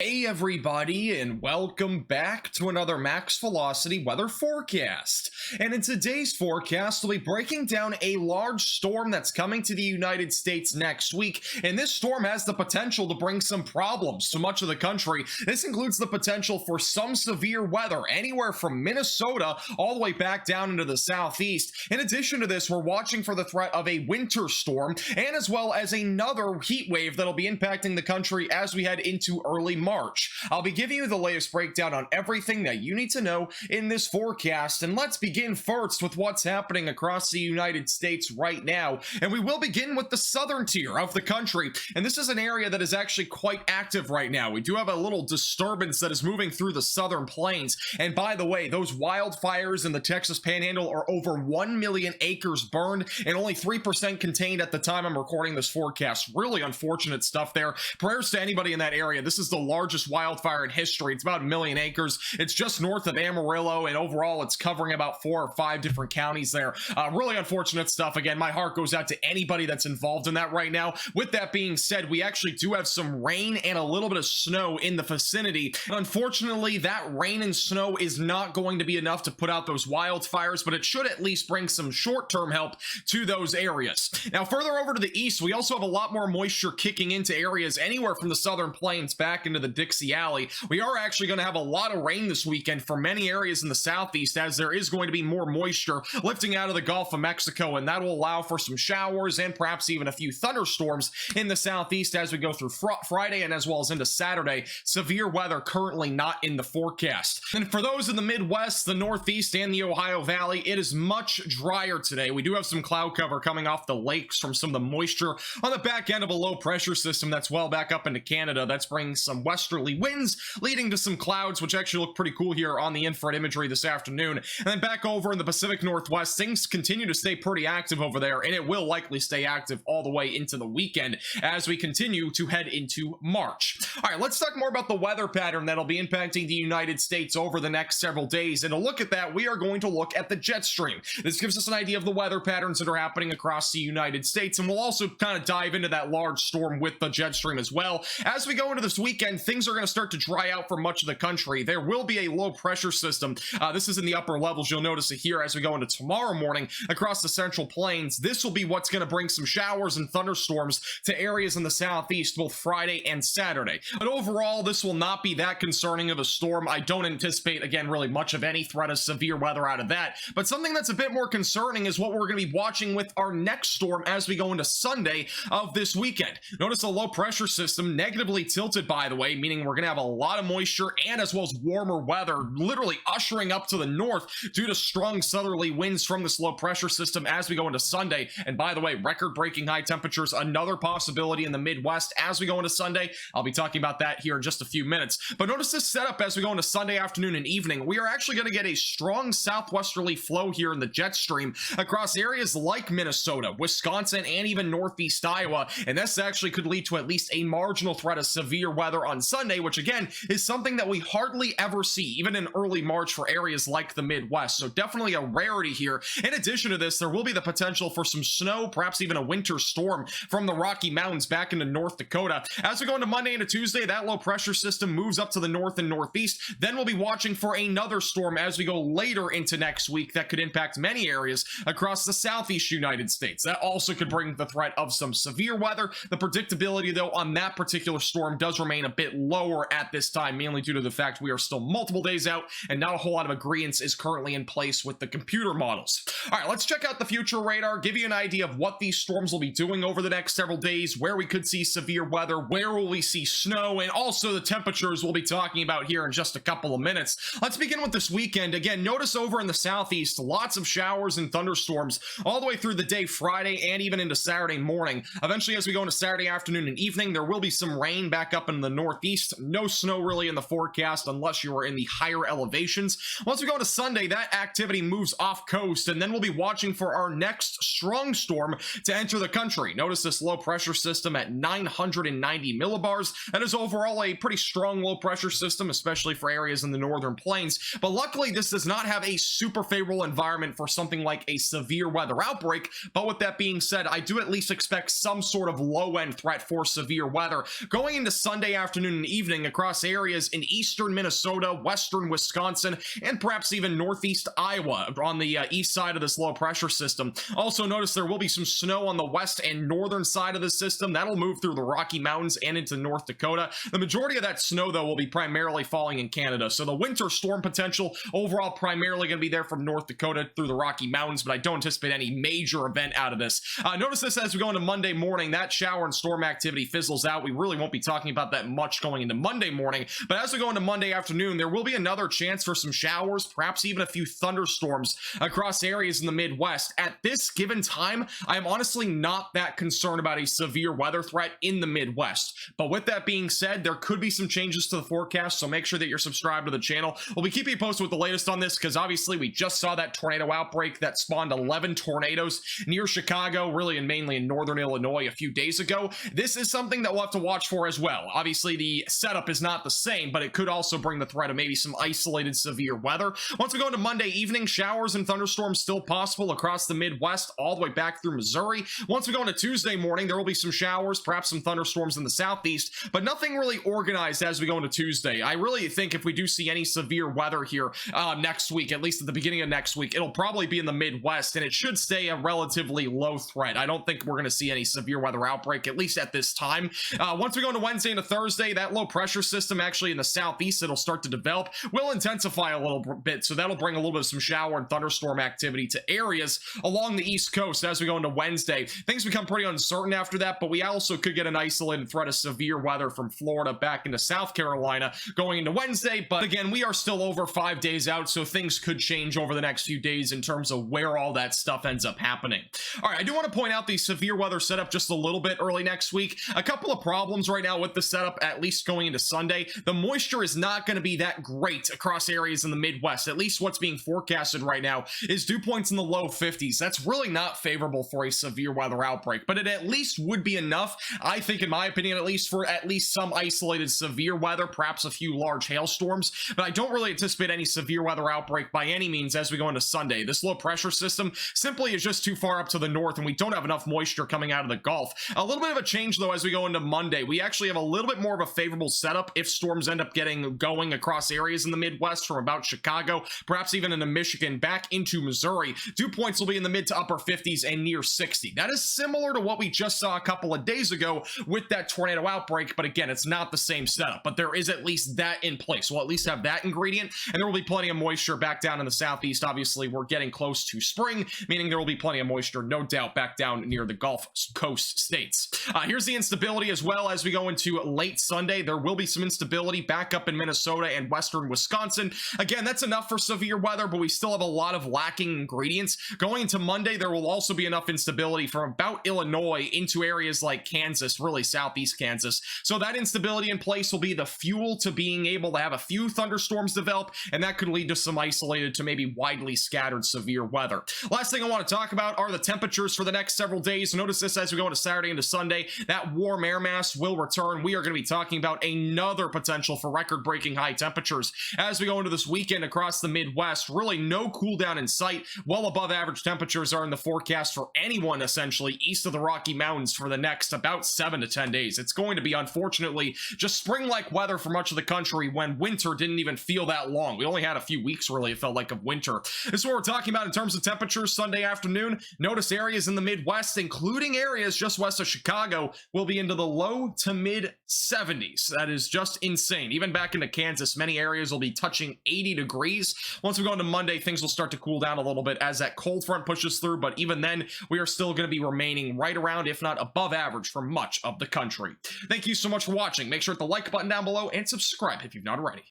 Hey everybody, and welcome back to another Max Velocity weather forecast. And in today's forecast, we'll be breaking down a large storm that's coming to the United States next week. And this storm has the potential to bring some problems to much of the country. This includes the potential for some severe weather anywhere from Minnesota all the way back down into the southeast. In addition to this, we're watching for the threat of a winter storm and as well as another heat wave that'll be impacting the country as we head into early March. I'll be giving you the latest breakdown on everything that you need to know in this forecast, and let's begin first with what's happening across the United States right now. And we will begin with the southern tier of the country, and this is an area that is actually quite active right now. We do have a little disturbance that is moving through the southern plains, and by the way, those wildfires in the Texas Panhandle are over 1 million acres burned and only 3% contained at the time I'm recording this forecast. Really unfortunate stuff there. Prayers to anybody in that area. This is the largest wildfire in history. It's about 1 million acres. It's just north of Amarillo, and overall it's covering about 4 or 5 different counties there. Really unfortunate stuff. Again, my heart goes out to anybody that's involved in that right now. With that being said, we actually do have some rain and a little bit of snow in the vicinity. Unfortunately, that rain and snow is not going to be enough to put out those wildfires, but it should at least bring some short-term help to those areas. Now, further over to the east, we also have a lot more moisture kicking into areas anywhere from the southern plains back into the Dixie Alley. We are actually going to have a lot of rain this weekend for many areas in the southeast, as there is going to be more moisture lifting out of the Gulf of Mexico, and that will allow for some showers and perhaps even a few thunderstorms in the southeast as we go through Friday and as well as into Saturday. Severe weather currently not in the forecast. And for those in the Midwest, the Northeast, and the Ohio Valley, it is much drier today. We do have some cloud cover coming off the lakes from some of the moisture on the back end of a low pressure system that's well back up into Canada. That's bringing some westerly winds, leading to some clouds, which actually look pretty cool here on the infrared imagery this afternoon. And then back over in the Pacific Northwest, things continue to stay pretty active over there, and it will likely stay active all the way into the weekend as we continue to head into March. All right, let's talk more about the weather pattern that'll be impacting the United States over the next several days. And to look at that, we are going to look at the jet stream. This gives us an idea of the weather patterns that are happening across the United States, and we'll also kind of dive into that large storm with the jet stream as well. As we go into this weekend, things are going to start to dry out for much of the country. There will be a low pressure system. This is in the upper levels. You'll notice it here as we go into tomorrow morning across the central plains. This will be what's going to bring some showers and thunderstorms to areas in the southeast both Friday and Saturday. But overall, this will not be that concerning of a storm. I don't anticipate, again, really much of any threat of severe weather out of that. But something that's a bit more concerning is what we're going to be watching with our next storm as we go into Sunday of this weekend. Notice a low pressure system negatively tilted, by the way, meaning we're going to have a lot of moisture and as well as warmer weather literally ushering up to the north due to strong southerly winds from this low pressure system as we go into Sunday. And by the way, record-breaking high temperatures, another possibility in the Midwest as we go into Sunday. I'll be talking about that here in just a few minutes. But notice this setup as we go into Sunday afternoon and evening. We are actually going to get a strong southwesterly flow here in the jet stream across areas like Minnesota, Wisconsin, and even northeast Iowa. And this actually could lead to at least a marginal threat of severe weather on Sunday, which again is something that we hardly ever see, even in early March for areas like the Midwest. So definitely a rarity here. In addition to this, there will be the potential for some snow, perhaps even a winter storm from the Rocky Mountains back into North Dakota. As we go into Monday into Tuesday, that low pressure system moves up to the north and northeast. Then we'll be watching for another storm as we go later into next week that could impact many areas across the southeast United States. That also could bring the threat of some severe weather. The predictability, though, on that particular storm does remain a bit lower at this time, mainly due to the fact we are still multiple days out and not a whole lot of agreement is currently in place with the computer models. All right, let's check out the future radar, give you an idea of what these storms will be doing over the next several days, where we could see severe weather, where will we see snow, and also the temperatures we'll be talking about here in just a couple of minutes. Let's begin with this weekend. Again, notice over in the southeast, lots of showers and thunderstorms all the way through the day Friday and even into Saturday morning. Eventually, as we go into Saturday afternoon and evening, there will be some rain back up in the northeast. No snow really in the forecast unless you are in the higher elevations. Once we go to Sunday, that activity moves off coast, and then we'll be watching for our next strong storm to enter the country. Notice this low pressure system at 990 millibars. That is overall a pretty strong low pressure system, especially for areas in the northern plains. But luckily, this does not have a super favorable environment for something like a severe weather outbreak. But with that being said, I do at least expect some sort of low-end threat for severe weather. Going into Sunday afternoon afternoon and evening across areas in eastern Minnesota, western Wisconsin, and perhaps even northeast Iowa on the east side of this low pressure system. Also notice there will be some snow on the west and northern side of the system. That'll move through the Rocky Mountains and into North Dakota. The majority of that snow, though, will be primarily falling in Canada. So the winter storm potential overall primarily going to be there from North Dakota through the Rocky Mountains, but I don't anticipate any major event out of this. Notice this as we go into Monday morning, that shower and storm activity fizzles out. We really won't be talking about that much going into Monday morning, but as we go into Monday afternoon, there will be another chance for some showers, perhaps even a few thunderstorms across areas in the Midwest. At this given time, I am honestly not that concerned about a severe weather threat in the Midwest. But with that being said, there could be some changes to the forecast, so make sure that you're subscribed to the channel. We'll be keeping you posted with the latest on this, because obviously we just saw that tornado outbreak that spawned 11 tornadoes near Chicago, really and mainly in northern Illinois a few days ago. This is something that we'll have to watch for as well. Obviously the setup is not the same, but it could also bring the threat of maybe some isolated severe weather. Once we go into Monday evening, showers and thunderstorms still possible across the Midwest all the way back through Missouri. Once we go into Tuesday morning, there will be some showers, perhaps some thunderstorms in the southeast, but nothing really organized as we go into Tuesday. I really think if we do see any severe weather here next week, at least at the beginning of next week, it'll probably be in the Midwest, and it should stay a relatively low threat. I don't think we're going to see any severe weather outbreak, at least at this time. Once we go into Wednesday into Thursday, that low pressure system actually in the southeast, it'll start to develop, will intensify a little bit, so that'll bring a little bit of some shower and thunderstorm activity to areas along the East Coast as we go into Wednesday. Things become pretty uncertain after that, but we also could get an isolated threat of severe weather from Florida back into South Carolina going into Wednesday. But again, we are still over 5 days out, so things could change over the next few days in terms of where all that stuff ends up happening. All right, I do want to point out the severe weather setup just a little bit early next week. A couple of problems right now with the setup, at least going into Sunday. The moisture is not going to be that great across areas in the Midwest. At least what's being forecasted right now is dew points in the low 50s. That's really not favorable for a severe weather outbreak, but it at least would be enough, I think, in my opinion, at least for at least some isolated severe weather, perhaps a few large hailstorms. But I don't really anticipate any severe weather outbreak by any means as we go into Sunday. This low pressure system simply is just too far up to the north, and we don't have enough moisture coming out of the Gulf. A little bit of a change, though, as we go into Monday. We actually have a little bit more of a favorable setup if storms end up getting going across areas in the Midwest from about Chicago, perhaps even into Michigan, back into Missouri. Dew points will be in the mid to upper 50s and near 60. That is similar to what we just saw a couple of days ago with that tornado outbreak, but again, it's not the same setup, but there is at least that in place. We'll at least have that ingredient, and there will be plenty of moisture back down in the southeast. Obviously, we're getting close to spring, meaning there will be plenty of moisture, no doubt, back down near the Gulf Coast states. Here's the instability as well as we go into late Sunday. There will be some instability back up in Minnesota and western Wisconsin. Again, that's enough for severe weather, but we still have a lot of lacking ingredients. Going into Monday, there will also be enough instability from about Illinois into areas like Kansas, really southeast Kansas. So that instability in place will be the fuel to being able to have a few thunderstorms develop, and that could lead to some isolated to maybe widely scattered severe weather. Last thing I want to talk about are the temperatures for the next several days. Notice this as we go into Saturday into Sunday, that warm air mass will return. We are going to be talking about another potential for record-breaking high temperatures as we go into this weekend across the Midwest. Really no cool down in sight. Well above average temperatures are in the forecast for anyone essentially east of the Rocky Mountains for the next about 7 to 10 days. It's going to be, unfortunately, just spring-like weather for much of the country when winter didn't even feel that long. We only had a few weeks, really, it felt like, of winter. This is what we're talking about in terms of temperatures Sunday afternoon. Notice areas in the Midwest, including areas just west of Chicago, will be into the low to mid 70s. That is just insane. Even back into Kansas, many areas will be touching 80 degrees. Once we go into Monday, things will start to cool down a little bit as that cold front pushes through, but even then, we are still going to be remaining right around, if not above average, for much of the country. Thank you so much for watching. Make sure to hit the like button down below and subscribe if you've not already.